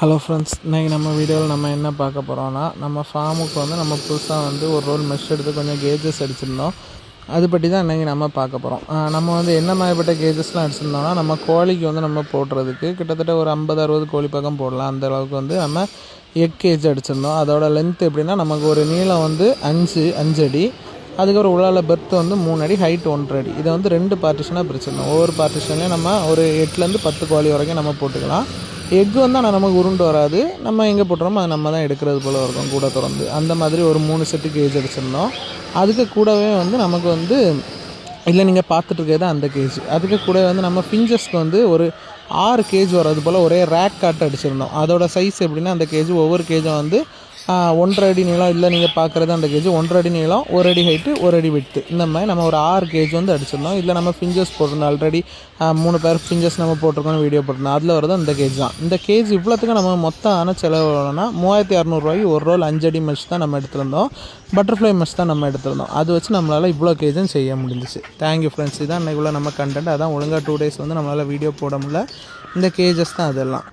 Hello friends, இன்றைக்கி நம்ம வீடியோவில் நம்ம என்ன பார்க்க போகிறோம்னா, நம்ம ஃபார்முக்கு நம்ம புதுசாக ஒரு ரோல் மெஷ் எடுத்து கொஞ்சம் கேஜஸ் அடிச்சிருந்தோம். அது பற்றி தான் இன்றைக்கி நம்ம பார்க்க போகிறோம். நம்ம என்ன மாதிரிப்பட்ட கேஜஸ்லாம் அடிச்சிருந்தோம்னா, நம்ம கோழிக்கு நம்ம போடுறதுக்கு கிட்டத்தட்ட ஒரு 50-60 கோழி பக்கம் போடலாம். அந்த அளவுக்கு நம்ம எக் கேஜ் அடிச்சிருந்தோம். அதோட லென்த் எப்படின்னா, நமக்கு ஒரு நீளம் 5 அடி, அதுக்கப்புறம் உள்ளால பெர்த் 3 அடி, ஹைட் 1.5 அடி. இதை 2 பார்ட்டிஷனாக பிரிச்சிருந்தோம். ஒவ்வொரு பார்ட்டிஷன்லேயும் நம்ம ஒரு 8லேருந்து 10 கோழி வரைக்கும் நம்ம போட்டுக்கலாம். எக்கு ஆனால் நமக்கு உருண்டு வராது. நம்ம எங்கே போட்டுறோமோ அதை நம்ம தான் எடுக்கிறது போல் இருக்கும் கூட திறந்து. அந்த மாதிரி ஒரு 3 செட்டு கேஜ் அடிச்சிருந்தோம். அதுக்கு கூடவே நமக்கு இல்லை நீங்கள் பார்த்துட்ருக்கிறது அந்த கேஜ். அதுக்கு கூட நம்ம ஃபிஞ்சஸ்க்கு ஒரு 6 கேஜ் வர்றது போல் ஒரே ரேக் காட்டு அடிச்சிருந்தோம். அதோட சைஸ் எப்படின்னா, அந்த கேஜ் ஒவ்வொரு கேஜும் 1.5 அடி நீளம், இல்லை நீங்கள் பார்க்குறது அந்த கேஜ் 1.5 அடி நீளம், 1 அடி ஹைட்டு, 1 அடி விட்டு, இந்த மாதிரி நம்ம ஒரு 6 கேஜ் அடிச்சிருந்தோம். இல்லை நம்ம ஃபிஞ்சஸ் போட்டிருந்தோம். ஆல்ரெடி 3 பேர் ஃபிஞ்சஸ் நம்ம போட்டிருக்கோம், வீடியோ போட்டிருந்தோம். அதில் வரது அந்த கேஜ் தான். இந்த கேஜ் இவ்வளோத்துக்கு நம்ம மொத்தம் செலவு எவ்வளோனா 3600 ஒரு ரோல் 5 அடி மெஷ் தான் நம்ம எடுத்திருந்தோம். பட்டர்ஃப்ளை மெஷ் தான் நம்ம எடுத்திருந்தோம். அது வச்சு நம்மளால் இவ்வளோ கேஜும் செய்ய முடிஞ்சிச்சு. Thank you friends. இதான் இன்றைக்குள்ள நம்ம கண்டென்ட். அதான் ஒழுங்காக 2 டேஸ் நம்மளால் வீடியோ போட முடியல. இந்த கேஜஸ் தான் அதெல்லாம்.